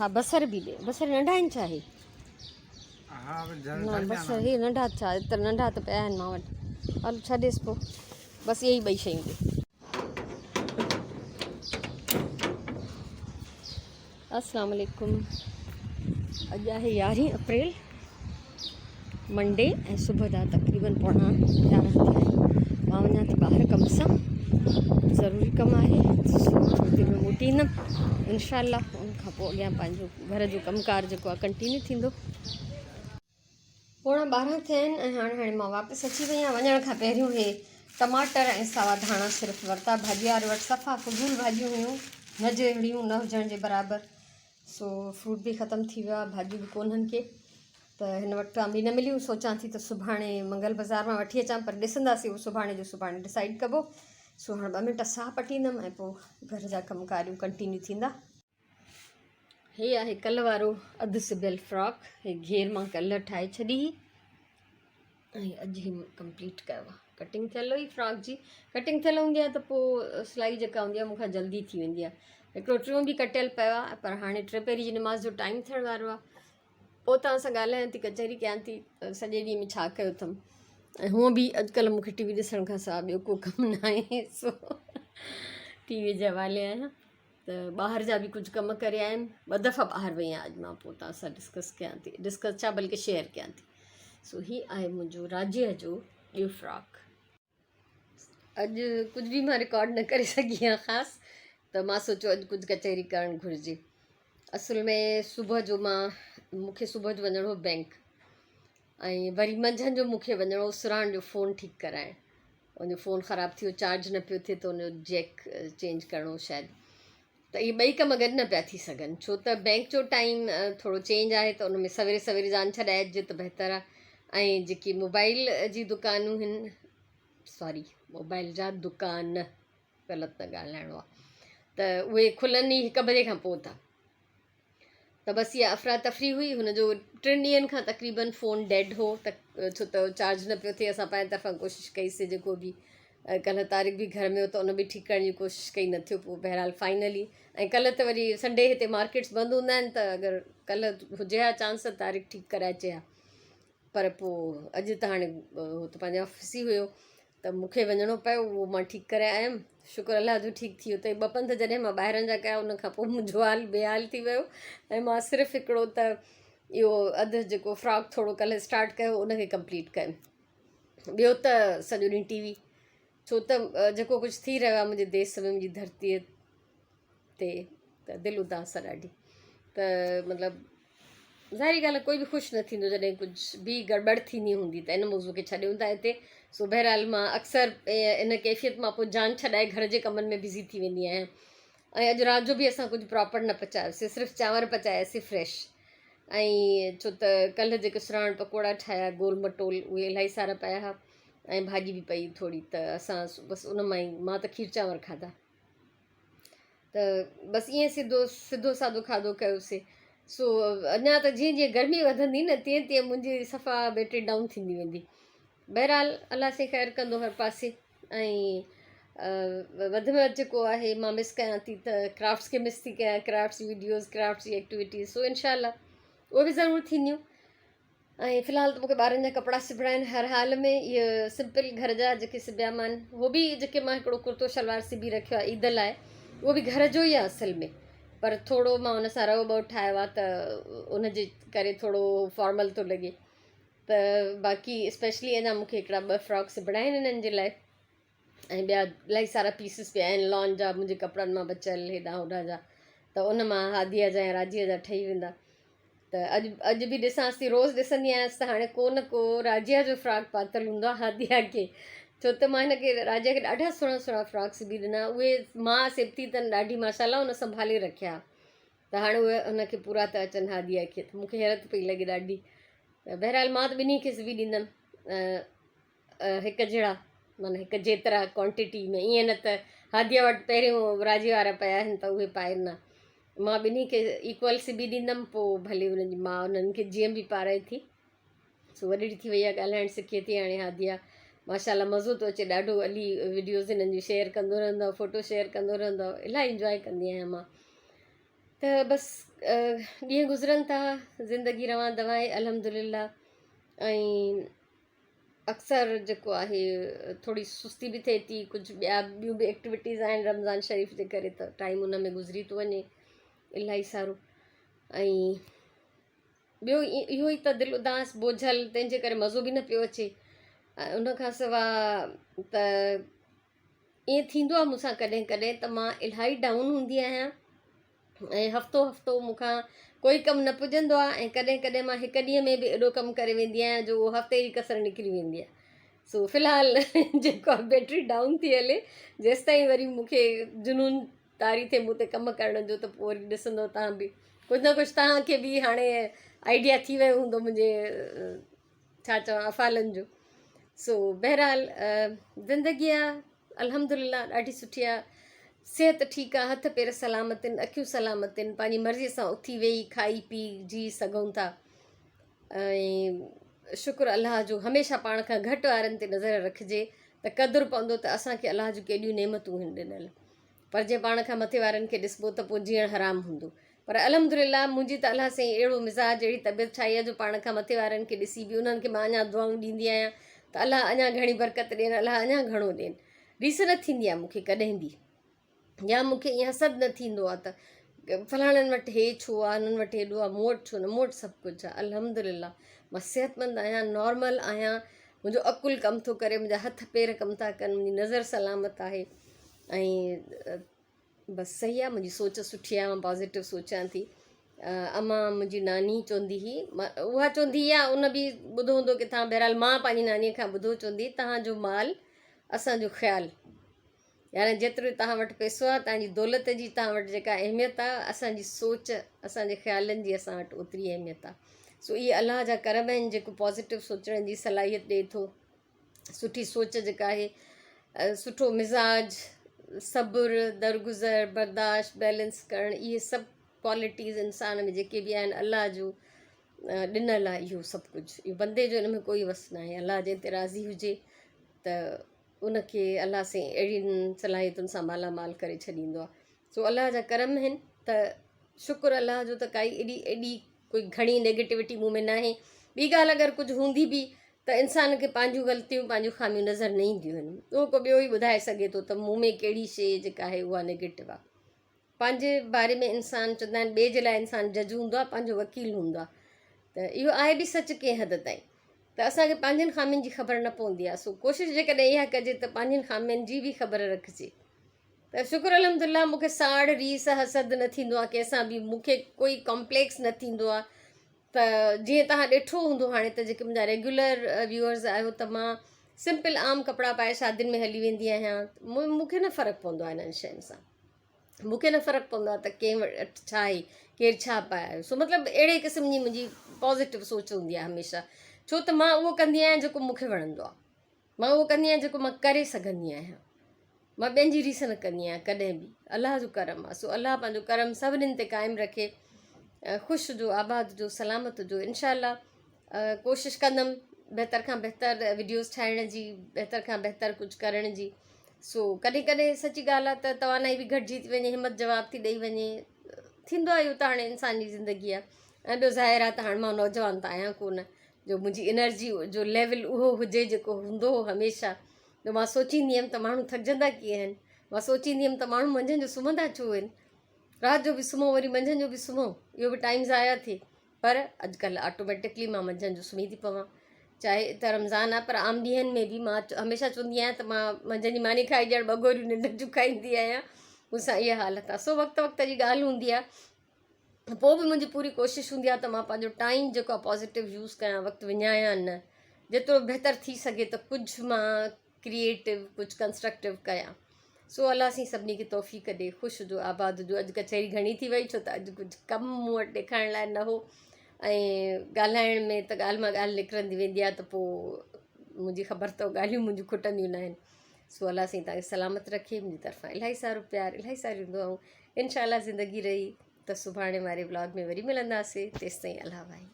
हाँ बसर भी ॾे, बसर नंढा आहिनि छा हे? न बसर हे नंढा छा एतिरा नंढा त पिया आहिनि मां वटि। हल छॾेसि पोइ, बसि इहे ई ॿई शयूं ॾे। अस्सलाम वालेकुम। अॼु आहे 11 अप्रैल मंडे ऐं सुबुह जा तक़रीबन 11:15 थी आहिनि। मां वञा थी ॿाहिरि कम सां, ज़रूरी कमु आहे। थोरी देरि में मोटी ईंदमि इंशाअल्लाह। उनखां पोइ अॻियां पंहिंजो घर जो कमुकार जेको आहे कंटिन्यू थींदो। 11:15 थिया आहिनि ऐं हाणे मां वापसि अची वई आहियां। वञण खां पहिरियों हे टमाटर ऐं सावा धाणा सिर्फ़ु वरिता। भाॼी वारे वटि सफ़ा फुज़ूल भाॼियूं हुयूं, न जहिड़ियूं न हुजण जे बराबरि। सो फ्रूट बि ख़तमु थी वियो आहे, भाॼियूं बि कोन्हनि के, त हिन वक़्तु बि न मिलियूं। सोचां थी त सुभाणे मंगल बाज़ार मां वठी अचां, पर ॾिसंदासीं उहो सुभाणे जो सुभाणे डिसाइड कबो। सो हाणे 2 मिंट साह पटींदमि ऐं पोइ घर जा कमुकारियूं कंटिन्यू थींदा। हे आहे कल्ह वारो अधु सिबियल फ्रॉक। हे घेर मां कल्ह ठाहे छॾी ऐं अॼु ई कंप्लीट कयो आहे। कटिंग थियल हुई फ्रॉक जी। कटिंग थियल हूंदी आहे त पोइ सिलाई जेका हूंदी आहे मूंखां जल्दी थी वेंदी आहे। हिकिड़ो टियों बि कटियल पियो आहे, पर हाणे टे पहिरीं जी नमाज़ जो टाइम थियण वारो आहे। पोइ तव्हां सां ॻाल्हायां थी, कचहरी कयां थी, सॼे ॾींहं में छा कयो अथमि। ऐं हूअं बि अॼुकल्ह मूंखे टीवी ॾिसण खां सवाइ ॿियो को कमु न आहे। सो टीवी जे हवाले आहियां। त ॿाहिरि जा बि कुझु कम करे आयमि। 2 दफ़ा ॿाहिरि वई आहियां अॼु मां। पोइ तव्हां सां डिस्कस कयां थी, डिस्कस छा बल्कि शेयर कयां थी। सो हीअ आहे मुंहिंजो राज्य जो इहो फ्रॉक। अॼु कुझु बि मां रिकॉर्ड न करे सघी आहियां ख़ासि, त मां सोचियो अॼु कुझु कचहरी करणु घुरिजे। असुल में सुबुह जो मूंखे सुबुह जो वञिणो हो बैंक, ऐं वरी मंझंदि जो मूंखे वञिणो हो सुराण जो फ़ोन ठीकु कराइणु। उनजो फ़ोन ख़राबु थी वियो, चार्ज न पियो थिए, त उनजो जैक चेंज करिणो हो शायदि। त इहे ॿई कम गॾु न पिया थी सघनि, छो त बैंक जो टाइम थोरो चेंज आहे, त उन में सवेरे सवेरे जान छॾाए अचिजे त बहितरु आहे। ऐं जेकी मोबाइल जी दुकानूं आहिनि, सॉरी मोबाइल जा दुकान, ग़लति न ॻाल्हाइणो आहे, त उहे खुलनि ई 1 बजे खां पोइ था। त बसि इहा अफ़रा तफ़री हुई। हुनजो 3 ॾींहंनि खां तक़रीबन फ़ोन डेड हो, त छो त चार्ज न पियो थिए। असां पंहिंजी तरफ़ां कोशिशि कईसीं, जेको बि कल्ह तारीख़ बि घर में हो, त उन बि ठीकु करण जी कोशिशि कई, न थियो। पोइ बहरहाल फाइनली, ऐं कल्ह त वरी संडे हिते मार्केट्स बंदि हूंदा आहिनि, त अगरि कल्ह हुजे हा चांस त तारीख़ ठीकु कराए अचे हा। पर पोइ अॼु त हाणे हो त पंहिंजे ऑफिस ई हुयो, त मूंखे वञिणो पियो। उहो मां ठीकु करे आयमि, शुक्र अलाह जो ठीकु थी वियो। त 2 पंध जॾहिं मां ॿाहिरनि जा कया, उन खां पोइ मुंहिंजो हाल बेहाल थी वियो। ऐं मां सिर्फ़ु हिकिड़ो त इहो अधु जेको फ्रॉक थोरो कल्ह स्टार्ट कयो, उनखे कंप्लीट कयो। ॿियो त सॼो ॾींहुं टीवी, छो त जेको कुझु थी रहियो आहे मुंहिंजे देश में, मुंहिंजी धरतीअ ते, त दिलि उदास आहे ॾाढी। त मतिलबु ज़ाहिरी ॻाल्हि आहे, कोई बि ख़ुशि न थींदो जॾहिं कुझु बि गड़बड़ थींदी हूंदी। त इन मौज़ूअ खे छॾियूं था हिते। सो बहरहाल मां अक्सर इन कैफ़ियत मां पोइ जान छॾाए घर जे कमनि में बिज़ी थी वेंदी आहियां। ऐं अॼु राति जो बि असां कुझु प्रॉपर न पचायोसीं, सिर्फ़ु चांवर पचायासीं फ्रेश। ऐं छो त कल्ह जेके सुराण पकोड़ा ठाहिया गोल मटोल, उहे इलाही सारा पिया हुआ, ऐं भाॼी बि पई थोरी, त असां बसि उन मां ई, मां त खीर चांवर खाधा। त बसि ईअं सिधो सादो खाधो कयोसीं। सो अञा त जीअं जीअं गर्मी वधंदी न, तीअं तीअं मुंहिंजी सफ़ा बैटरी डाउन थींदी वेंदी। बहरहाल अलाह से ख़ैरु कंदो हर पासे। ऐं वधि में वधि जेको आहे मां मिस कयां थी, त क्राफ्ट्स खे मिस थी कयां, क्राफ्ट्स वीडियोज़, क्राफ्ट्स जी एक्टिविटीज़। सो इनशाला उहे बि ज़रूरु थींदियूं। ऐं फ़िलहालु त मूंखे ॿारनि जा कपिड़ा सिबणा आहिनि हर हाल में। इहे सिंपल घर जा जेके सिबिया मां आहिनि, उहो बि जेके मां हिकिड़ो कुर्तो शलवार सिबी रखियो आहे ईद लाइ, उहो बि घर जो ई आहे असल में, पर थोरो मां हुन सां रओ ठाहियो आहे, त उनजे करे थोरो फॉर्मल थो लॻे। त बाक़ी स्पेशली अञा मूंखे हिकिड़ा 2 फ्रॉक सिबणा आहिनि इन्हनि जे लाइ, ऐं ॿिया इलाही सारा पीसिस पिया आहिनि लॉन जा, मुंहिंजे कपिड़नि मां बचियल हेॾां होॾां जा, त उन मां हादिया जा ऐं राजीअ जा ठही वेंदा। त अॼु बि ॾिसांसि थी, रोज़ु ॾिसंदी आहियांसि त हाणे को न को राजिया जो फ्रॉक पातल हूंदो आहे हादिया खे, छो त मां हिनखे राजिया खे ॾाढा सुहिणा सुहिणा फ्रॉक सिबी ॾिना। उहे मां सिबती अथनि ॾाढी, माशाल्लाह हुन संभाले रखिया, त हाणे उहे हुनखे पूरा था अचनि हादिया खे, त मूंखे हैरत पई लॻे ॾाढी। त बहरहाल मां त ॿिन्ही खे सिबी ॾींदमि हिकु जहिड़ा, माना हिकु जेतिरा क्वांटिटी में। ईअं न त हादिया वटि पहिरियों राजी वारा पिया आहिनि त उहे पाइनि न, मां ॿिन्ही खे इक्वल सिबी ॾींदमि। पोइ भले हुनजी माउ उन्हनि खे जीअं बि पाराए थी। सो वॾी थी वई आहे, ॻाल्हाइणु सिखे थी हाणे हादिया, माशाल्लाह मज़ो थो अचे ॾाढो। अली वीडियोज़ हिननि जी शेयर कंदो रहंदो, फ़ोटो शेयर कंदो रहंदो, इलाही इंजॉय कंदी आहियां मां। त बसि ॾींहं गुज़रनि था, ज़िंदगी रवां दवाए अल्हम्दुलिल्लाह। ऐं अक्सर जेको आहे थोड़ी सुस्ती बि थिए थी, कुझु ॿियूं बि एक्टिविटीज़ आहिनि रमज़ान शरीफ़ जे करे, त टाइम उन में गुज़री थो वञे इलाही सारो। ऐं ॿियो इहो ई त दिलि उदास बोझल, तंहिंजे करे मज़ो बि न पियो अचे। उन खां सवाइ त ईअं थींदो आहे मूंसां कॾहिं कॾहिं त मां इलाही डाउन हूंदी आहियां ऐं हफ़्तो हफ़्तो मूंखां कोई कमु न पुॼंदो आहे, ऐं कॾहिं कॾहिं मां हिकु ॾींहं में बि एॾो कमु करे वेंदी आहियां जो उहो हफ़्ते जी कसर निकिरी वेंदी आहे। सो फ़िलहालु जेको आहे बैटरी डाउन थी हले, जेसि ताईं वरी मूंखे जुनून तारी थिए मूं ते कमु करण जो, त पोइ वरी ॾिसंदो तव्हां बि कुझु न कुझु तव्हांखे बि हाणे आइडिया थी वियो हूंदो मुंहिंजे छा चवां अफ़ालनि जो। सो बहरहाल ज़िंदगी आहे अल्हम्दुलिल्लाह ॾाढी सुठी आहे, सिहत ठीकु आहे, हथ पेर सलामत आहिनि, अखियूं सलामत आहिनि, पंहिंजी मर्ज़ीअ सां उथी वेही खाई पी जी सघूं था। ऐं शुक्र अलाह जो हमेशह पाण खां घटि वारनि ते नज़र रखिजे त क़दुरु पवंदो त असांखे अलाह जूं केॾियूं नेमतूं आहिनि ॾिनल। पर जे पाण खां मथे वारनि खे ॾिसबो त पोइ जीअण हराम हूंदो। पर अल्हम्दुलिल्लाह मुंहिंजी त अलाह साईं अहिड़ो मिज़ाज, अहिड़ी तबियत ठाही आहे जो पाण खां मथे वारनि खे ॾिसी बि उन्हनि खे मां अञा दुआऊं ॾींदी आहियां त अलाह अञा घणी बरकत ॾियनि, अलाह अञा घणो ॾियनि। रीस न थींदी आहे मूंखे कॾहिं बि, या मूंखे ईअं हसद न थींदो आहे त फलाणनि वटि हे छो आहे, हुननि वटि हेॾो आहे, मूं वटि छो न, मूं वटि सभु कुझु आहे अल्हम्दुलिल्लाह। मां सिहतमंद आहियां, नॉर्मल आहियां, मुंहिंजो अकुलु कमु थो करे, मुंहिंजा हथ पेर कमु था कनि, मुंहिंजी नज़र सलामत आहे। ऐं बसि सही आहे, मुंहिंजी सोच सुठी आहे, मां पॉज़िटिव सोचां थी। अम्मा मुंहिंजी नानी चवंदी हुई, उहा चवंदी आहे, उन बि ॿुधो हूंदो किथां, बहरहाल मां पंहिंजी नानीअ खां ॿुधो, चवंदी तव्हांजो माल असांजो ख़्यालु, यानी जेतिरो तव्हां वटि पैसो आहे, तव्हांजी दौलत जी तव्हां वटि जेका अहमियत आहे, असांजी सोच, असांजे ख़्यालनि जी असां वटि ओतिरी अहमियत आहे। सो इहे अलाह जा करम आहिनि जेको पॉज़िटिव सोचण जी सलाहियत ॾिए थो, सुठी सोच जेका आहे, सुठो मिज़ाज, सब्र, दरगुज़र, बर्दाश्त, बैलेंस करणु, इहे सभु क्वालिटीज़ इंसान में जेके बि आहिनि अलाह जो ॾिनल आहे। इहो सभु कुझु इहो बंदे जो इन में कोई वस न आहे। अलाह जंहिं ते राज़ी हुजे त उनखे अलाह साईं अहिड़ियुनि सलाहियतुनि सां मालामाल करे छॾींदो आहे। सो अलाह जा करम आहिनि त शुक्र अलाह जो त काई एॾी कोई घणी नेगेटिविटी मूं में न आहे। ॿी ॻाल्हि अगरि कुझु हूंदी बि त इंसान खे पंहिंजूं ग़लतियूं, पंहिंजूं ख़ामियूं नज़र न ईंदियूं आहिनि, उहो को ॿियो ई ॿुधाए सघे थो त मूं में कहिड़ी शइ जेका आहे उहा नेगेटिव आहे। पंहिंजे बारे में इंसानु चवंदा आहिनि, ॿिए जे लाइ इंसानु जज हूंदो आहे, पंहिंजो वकील हूंदो आहे, त इहो आहे बि सच कंहिं हद ताईं। त असांखे पंहिंजनि ख़ामियुनि जी ख़बर न पवंदी आहे। सो कोशिशि जेकॾहिं इहा कजे त पंहिंजनि ख़ामियुनि जी बि ख़बर रखिजे। त शुक्र अल्हम्दुलिल्लाह मूंखे साड़, रीस, हसद न थींदो आहे कंहिंसां बि, मूंखे कोई कॉम्प्लेक्स न थींदो आहे। त जीअं तव्हां ॾिठो हूंदो हाणे त जेके मुंहिंजा रेगुलर व्यूअर्स आहियो, त मां सिंपल आम कपिड़ा पाए शादियुनि में हली वेंदी आहियां। मूंखे न फ़र्क़ु पवंदो आहे इन्हनि शयुनि सां, मूंखे न फ़र्क़ु पवंदो आहे त कंहिं वटि छा आहे, केरु छा पाए। सो मतिलबु अहिड़े क़िस्म जी मुंहिंजी पॉज़िटिव सोच हूंदी आहे हमेशह, छो त मां उहो कंदी आहियां जेको मूंखे वणंदो आहे, मां उहो कंदी आहियां जेको मां करे सघंदी आहियां, मां ॿियनि जी रीस न कंदी आहियां कॾहिं बि। अलाह जो करम आहे, सो अलाह पंहिंजो करम सभिनीनि ते क़ाइमु रखे, ख़ुशि जो, आबाद जो, सलामत जो। इंशाअल्लाह कोशिशि कंदमि बहितर खां बहितर वीडियोज़ ठाहिण जी, बहितर खां बहितर कुझु करण जी। सो कॾहिं कॾहिं सची ॻाल्हि आहे त तवानाई बि घटिजी थी वञे, हिमत जवाब थी ॾेई वञे, थींदो आहे इहो त हाणे इंसान जी ज़िंदगी आहे। ऐं ॿियो ज़ाहिर आहे त हाणे मां नौजवान त आहियां कोन जो मुंहिंजी एनर्जी जो लेवल उहो हुजे जेको हूंदो हो हमेशह। जो मां सोचींदी हुअमि त माण्हू थकिजंदा कीअं आहिनि, मां सोचींदी हुअमि त माण्हू मंझंदि जो सुम्हंदा छो आहिनि, राति जो बि सुम्हो वरी मंझंदि जो बि सुम्हो, इहो बि टाइम ज़ाया थिए। पर अॼुकल्ह ऑटोमेटिकली मां मंझंदि जो सुम्ही थी पवां, चाहे त रमज़ान आहे, पर आम ॾींहंनि में बि मां हमेशह चवंदी आहियां त मां मंझंदि जी मानी खाई ॼण 2 गोरियूं निंड जूं खाईंदी आहियां, मूंसां इहा हालत आहे। सो वक़्तु वक़्त जी ॻाल्हि हूंदी आहे, पोइ बि मुंहिंजी पूरी कोशिशि हूंदी आहे त मां पंहिंजो टाइम जेको आहे पॉज़िटिव यूज़ कयां, वक़्तु विञायां न, जेतिरो बहितर थी सघे त कुझु मां क्रिएटिव, कुझु कंस्ट्रक्टिव कयां। सो अलाह साईं सभिनी खे तौफ़ीक़ ॾे, ख़ुशि जो, आबाद जो। अॼु कचहरी घणी थी वई, छो त अॼु कुझु कमु मूं वटि ॾेखारण लाइ न हो, ऐं ॻाल्हाइण में त ॻाल्हि मां ॻाल्हि निकिरंदी वेंदी आहे, त पोइ मुंहिंजी ख़बर अथव ॻाल्हियूं मुंहिंजूं खुटंदियूं न आहिनि। सो अलाह साईं तव्हांखे सलामत रखे, मुंहिंजी तरफ़ां इलाही सारो प्यार, इलाही सारियूं दुआऊं। इंशाअल्लाह ज़िंदगी रही त सुभाणे वारे ब्लॉग में वरी मिलंदासीं, तेसिताईं अल्लाह भाई।